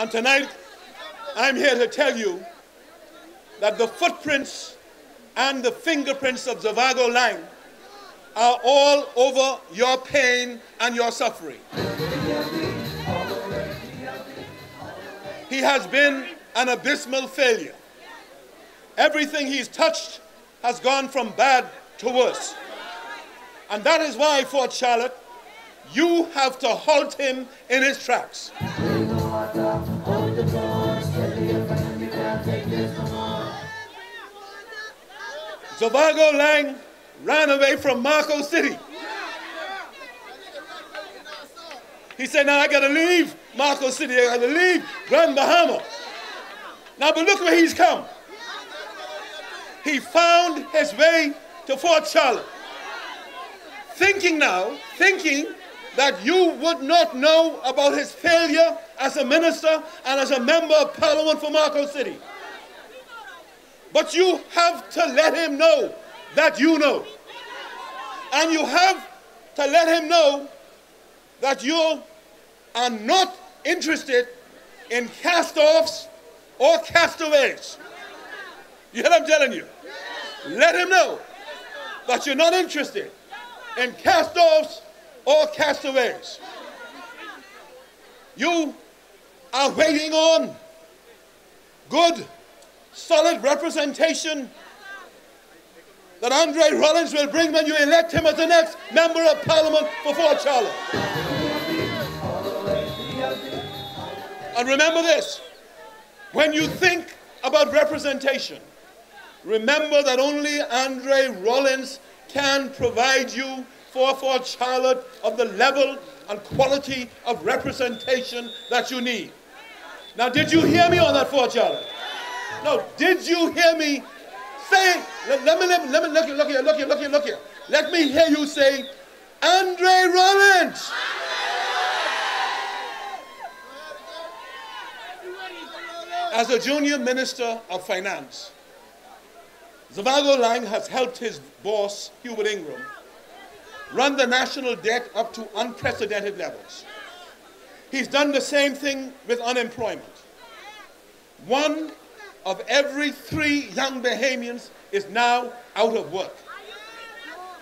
And tonight, I'm here to tell you that the footprints and the fingerprints of Zavago Lang are all over your pain and your suffering. He has been an abysmal failure. Everything he's touched has gone from bad to worse. And that is why, Fort Charlotte, you have to halt him in his tracks. Zavago Lang ran away from Marco City. He said, now I gotta leave Marco City, I gotta leave Grand Bahama. Now, but look where he's come. He found his way to Fort Charlotte, thinking that you would not know about his failure as a minister and as a member of parliament for Marco City. But you have to let him know that you know. And you have to let him know that you are not interested in cast-offs or castaways. You hear what I'm telling you? Let him know that you're not interested in cast-offs or castaways. You are waiting on good, solid representation that Andre Rollins will bring when you elect him as the next member of parliament for Fort Charlotte. And remember this, when you think about representation, remember that only Andre Rollins can provide you for Fort Charlotte of the level and quality of representation that you need. Now, did you hear me on that, Fort Charlotte? No, did you hear me say, let me look here. Let me hear you say, Andre Rollins. As a junior minister of finance, Zavago Lang has helped his boss, Hubert Ingram, run the national debt up to unprecedented levels. He's done the same thing with unemployment. 1 of every 3 young Bahamians is now out of work.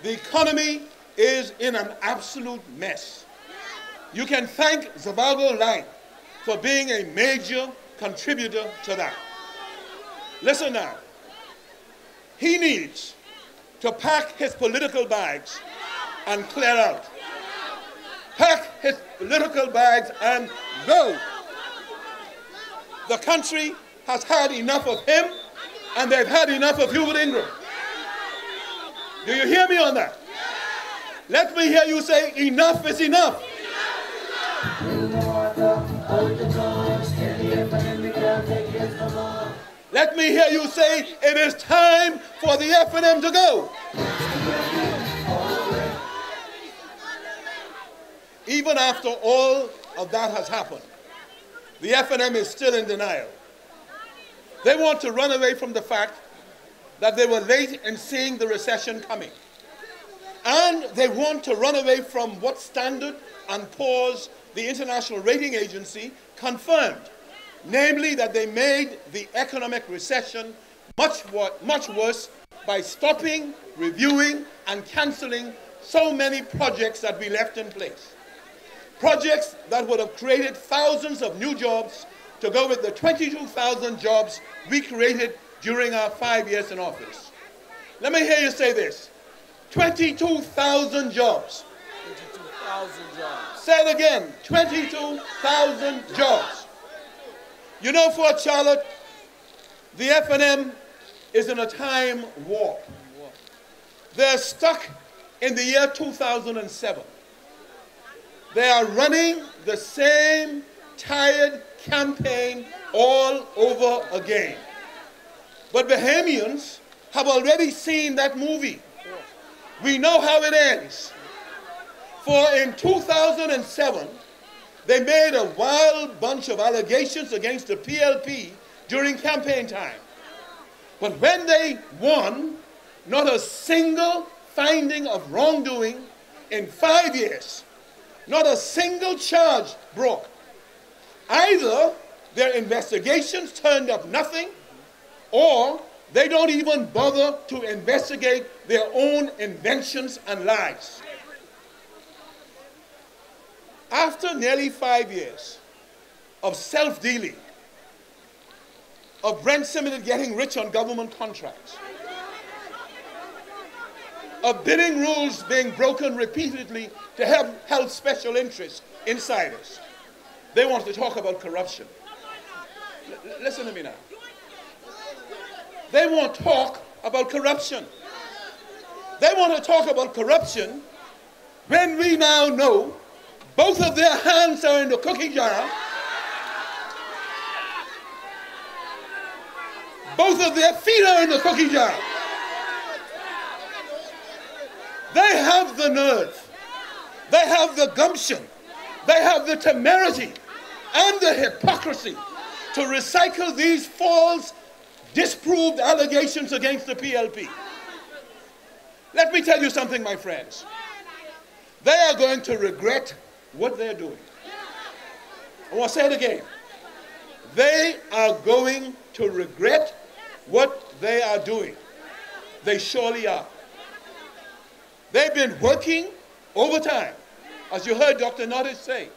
The economy is in an absolute mess. You can thank Zavago Lang for being a major contributor to that. Listen now. He needs to pack his political bags and clear out. Pack his political bags and go. The country has had enough of him, and they've had enough of Hubert Ingram. Do you hear me on that? Let me hear you say, enough is enough. Let me hear you say, it is time for the F&M to go. Even after all of that has happened, the F&M is still in denial. They want to run away from the fact that they were late in seeing the recession coming. And they want to run away from what Standard & Poor's, the international rating agency, confirmed. Namely, that they made the economic recession much worse by stopping, reviewing, and canceling so many projects that we left in place. Projects that would have created thousands of new jobs to go with the 22,000 jobs we created during our 5 years in office. Let me hear you say this. 22,000 jobs. 22,000 jobs. Say it again. 22,000 jobs. You know, Fort Charlotte, the F&M is in a time warp. They're stuck in the year 2007. They are running the same tired campaign all over again. But Bahamians have already seen that movie. We know how it ends. For in 2007, they made a wild bunch of allegations against the PLP during campaign time. But when they won, not a single finding of wrongdoing in 5 years, not a single charge brought. Either their investigations turned up nothing, or they don't even bother to investigate their own inventions and lies. After nearly 5 years of self-dealing, of Brent Simmons getting rich on government contracts, of bidding rules being broken repeatedly to help special interests, insiders, they want to talk about corruption. Listen to me now. They want to talk about corruption. They want to talk about corruption when we now know both of their hands are in the cookie jar. Both of their feet are in the cookie jar. They have the nerve. They have the gumption. They have the temerity and the hypocrisy to recycle these false, disproved allegations against the PLP. Let me tell you something, my friends. They are going to regret what they're doing. I want to say it again. They are going to regret what they are doing. They surely are. They've been working overtime, as you heard Dr. Nottage say,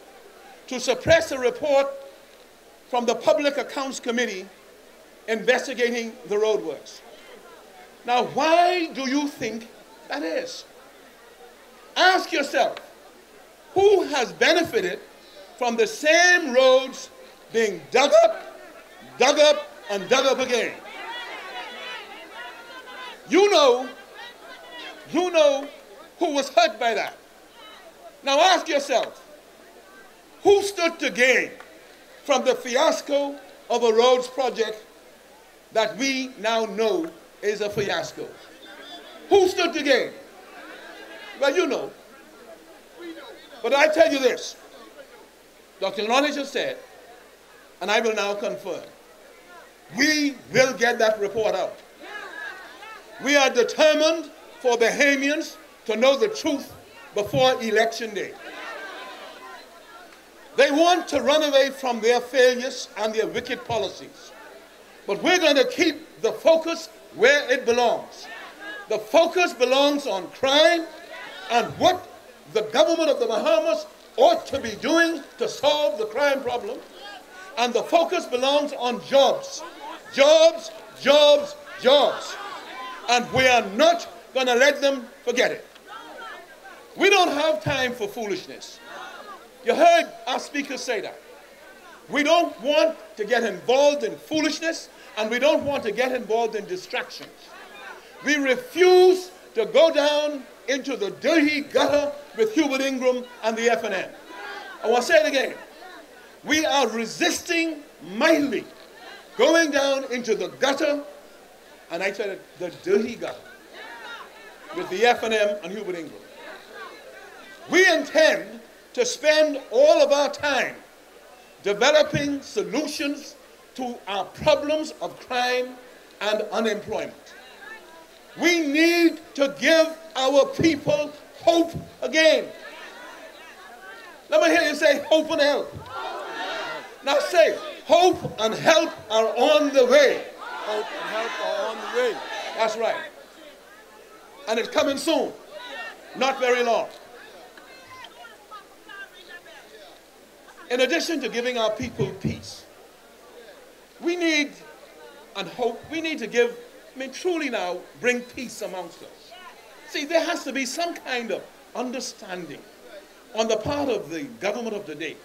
to suppress a report from the Public Accounts Committee investigating the roadworks. Now, why do you think that is? Ask yourself, who has benefited from the same roads being dug up, and dug up again? You know who was hurt by that. Now ask yourself, who stood to gain from the fiasco of a roads project that we now know is a fiasco? Who stood to gain? Well, you know. But I tell you this, Dr. Nottage has said, and I will now confirm, we will get that report out. We are determined for Bahamians to know the truth before Election Day. They want to run away from their failures and their wicked policies. But we're going to keep the focus where it belongs. The focus belongs on crime and what the government of the Bahamas ought to be doing to solve the crime problem. And the focus belongs on jobs. Jobs, jobs, jobs. And we are not going to let them forget it. We don't have time for foolishness. You heard our speaker say that. We don't want to get involved in foolishness, and we don't want to get involved in distractions. We refuse to go down into the dirty gutter with Hubert Ingram and the FNM. I want to say it again. We are resisting mightily going down into the gutter, and I said it, the dirty gutter, with the FNM and Hubert Ingram. We intend to spend all of our time developing solutions to our problems of crime and unemployment. We need to give our people hope again. Let me hear you say hope and help. Now say, hope and help are on the way. Hope and help are on the way. That's right. And it's coming soon. Not very long. In addition to giving our people peace, we need and hope, we need to give, truly now, bring peace amongst us. See, there has to be some kind of understanding on the part of the government of the day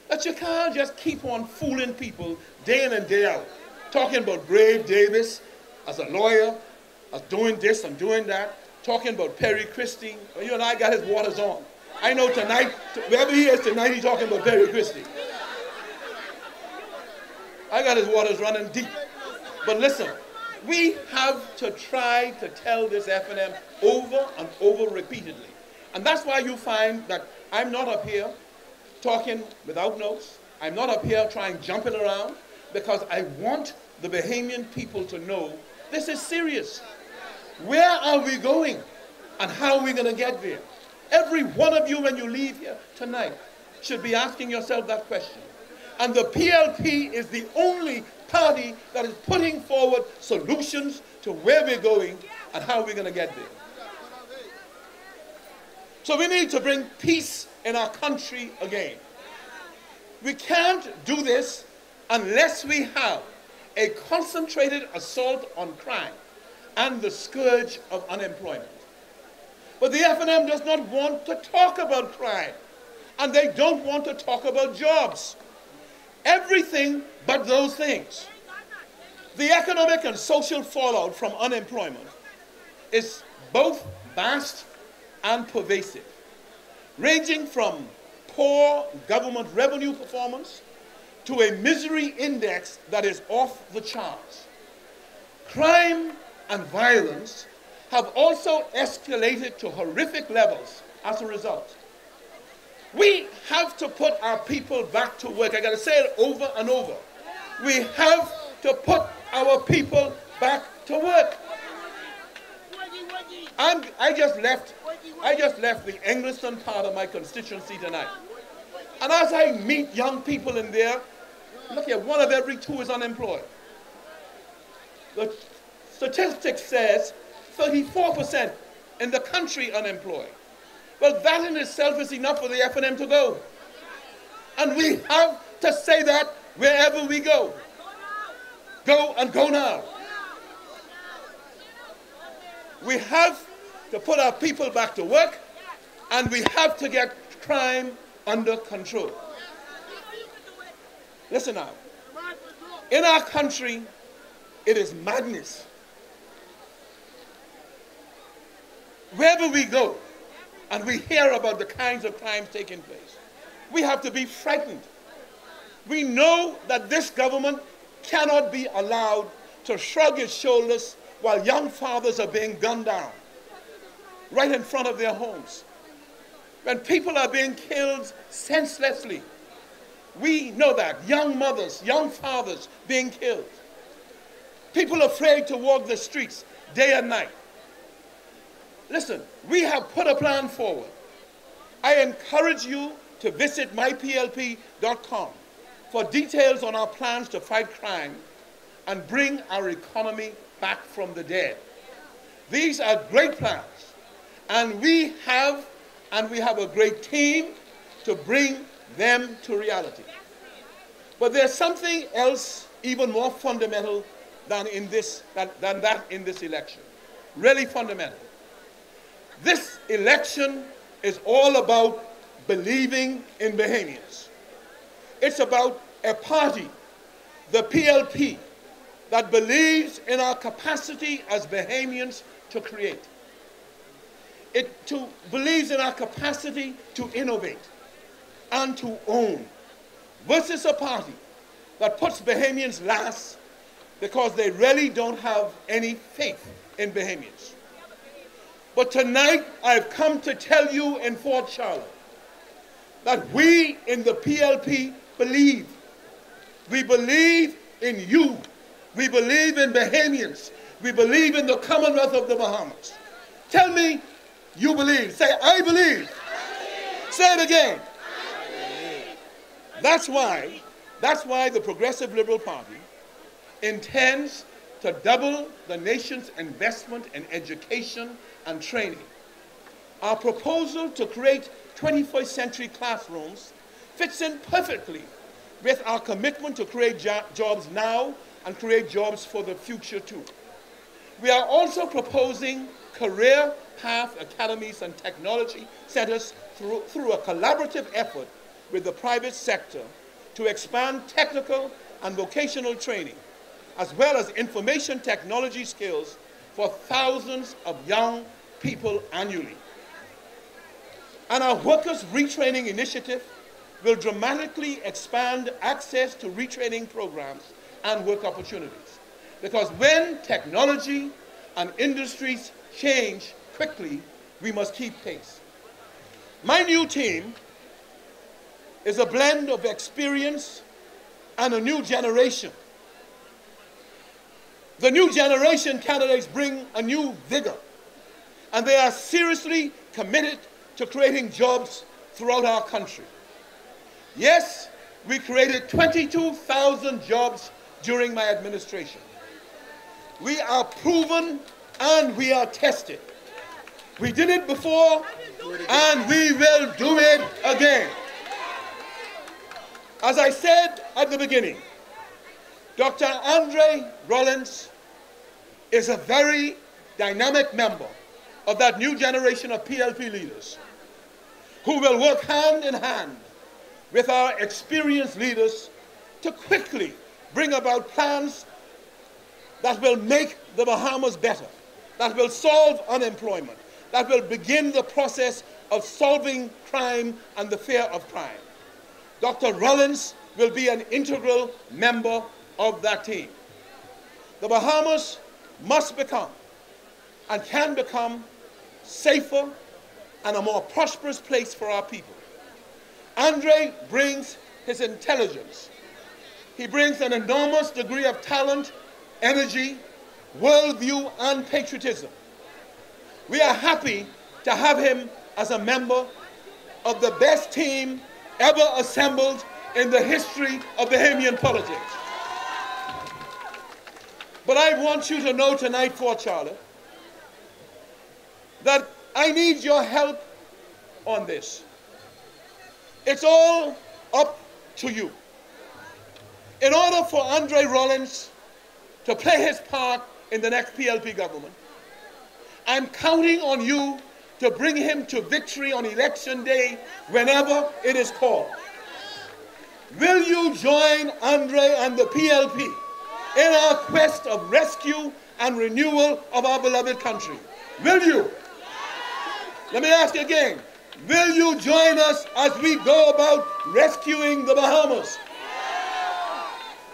that you can't just keep on fooling people day in and day out, talking about Brave Davis as a lawyer, as doing this and doing that, talking about Perry Christie. Well, you and I got his waters on. I know tonight, wherever he is tonight, he's talking about Perry Christie. I got his waters running deep. But listen, we have to try to tell this FNM over and over repeatedly. And that's why you find that I'm not up here talking without notes. I'm not up here trying jumping around, because I want the Bahamian people to know this is serious. Where are we going and how are we going to get there? Every one of you, when you leave here tonight, should be asking yourself that question. And the PLP is the only party that is putting forward solutions to where we're going and how we're going to get there. So we need to bring peace in our country again. We can't do this unless we have a concentrated assault on crime and the scourge of unemployment. But the FNM does not want to talk about crime, and they don't want to talk about jobs. Everything but those things. The economic and social fallout from unemployment is both vast and pervasive, ranging from poor government revenue performance to a misery index that is off the charts. Crime and violence have also escalated to horrific levels as a result. We have to put our people back to work. I got to say it over and over. We have to put our people back to work. I just left the Engliston part of my constituency tonight. And as I meet young people in there, look here, 1 of every 2 is unemployed. The statistics says 34% in the country unemployed. Well, that in itself is enough for the FNM to go. And we have to say that wherever we go. Go and go now. We have to put our people back to work, and we have to get crime under control. Listen now. In our country, it is madness. Wherever we go, and we hear about the kinds of crimes taking place, we have to be frightened. We know that this government cannot be allowed to shrug its shoulders while young fathers are being gunned down right in front of their homes. When people are being killed senselessly, we know that. Young mothers, young fathers being killed. People afraid to walk the streets day and night. Listen, we have put a plan forward. I encourage you to visit myplp.com for details on our plans to fight crime and bring our economy back from the dead. These are great plans, and we have a great team to bring them to reality. But there's something else even more fundamental than that in this election. Really fundamental. This election is all about believing in Bahamians. It's about a party, the PLP, that believes in our capacity as Bahamians to create. It believes in our capacity to innovate and to own, versus a party that puts Bahamians last because they really don't have any faith in Bahamians. But tonight, I've come to tell you in Fort Charlotte that we in the PLP believe. We believe in you. We believe in Bahamians. We believe in the Commonwealth of the Bahamas. Tell me you believe. Say, I believe. I believe. Say it again. That's why the Progressive Liberal Party intends to double the nation's investment in education and training. Our proposal to create 21st century classrooms fits in perfectly with our commitment to create jobs now and create jobs for the future too. We are also proposing career path academies and technology centers through a collaborative effort with the private sector to expand technical and vocational training, as well as information technology skills for thousands of young people annually. And our Workers Retraining Initiative will dramatically expand access to retraining programs and work opportunities. Because when technology and industries change quickly, we must keep pace. My new team is a blend of experience and a new generation. The new generation candidates bring a new vigor, and they are seriously committed to creating jobs throughout our country. Yes, We created 22,000 jobs during my administration. We are proven and we are tested. We did it before and we will do it again. As I said at the beginning, Dr. Andre Rollins is a very dynamic member of that new generation of PLP leaders who will work hand in hand with our experienced leaders to quickly bring about plans that will make the Bahamas better, that will solve unemployment, that will begin the process of solving crime and the fear of crime. Dr. Rollins will be an integral member of that team. The Bahamas must become and can become safer and a more prosperous place for our people. Andre brings his intelligence. He brings an enormous degree of talent, energy, worldview, and patriotism. We are happy to have him as a member of the best team ever assembled in the history of Bahamian politics. But I want you to know tonight, Fort Charlotte, that I need your help on this. It's all up to you. In order for Andre Rollins to play his part in the next PLP government, I'm counting on you to bring him to victory on election day whenever it is called. Will you join Andre and the PLP in our quest of rescue and renewal of our beloved country? Will you? Let me ask you again. Will you join us as we go about rescuing the Bahamas?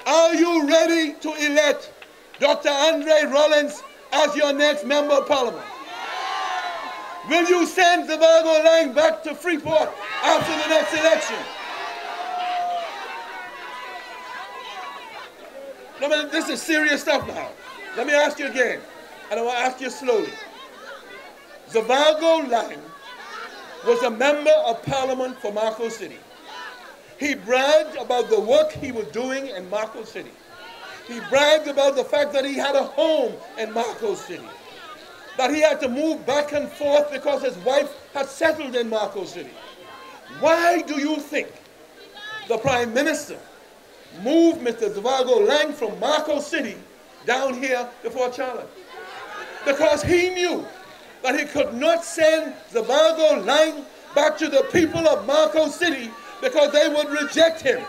Are you ready to elect Dr. Andre Rollins as your next member of parliament? Will you send Zavago Lang back to Freeport after the next election? No, this is serious stuff now. Let me ask you again, and I will ask you slowly. Zavago Lang was a member of parliament for Marco City. He bragged about the work he was doing in Marco City. He bragged about the fact that he had a home in Marco City, that he had to move back and forth because his wife had settled in Marco City. Why do you think the Prime Minister moved Mr. Zavago Lang from Marco City down here to Fort Charlotte? Because he knew that he could not send Zavago Lang back to the people of Marco City because they would reject him.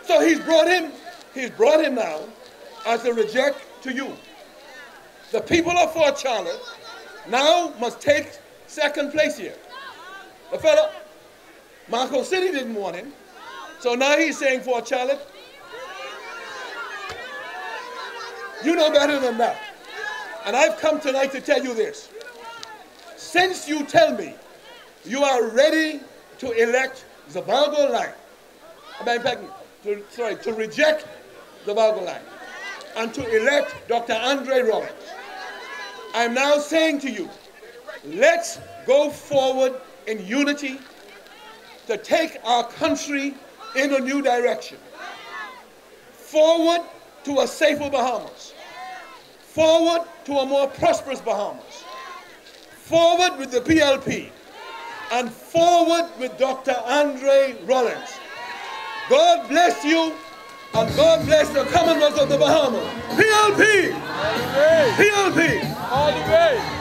So he's brought him now as a reject to you. The people of Fort Charlotte now must take second place here. The fellow, Marco City didn't want him, so now he's saying Fort Charlotte, you know better than that. And I've come tonight to tell you this. Since you tell me you are ready to elect Zavago Lang, to reject Zavago Lang, and to elect Dr. Andre Rollins, I'm now saying to you, let's go forward in unity to take our country in a new direction. Forward to a safer Bahamas. Forward to a more prosperous Bahamas. Forward with the PLP. And forward with Dr. Andre Rollins. God bless you, and God bless the Commonwealth of the Bahamas. PLP! PLP! All the way!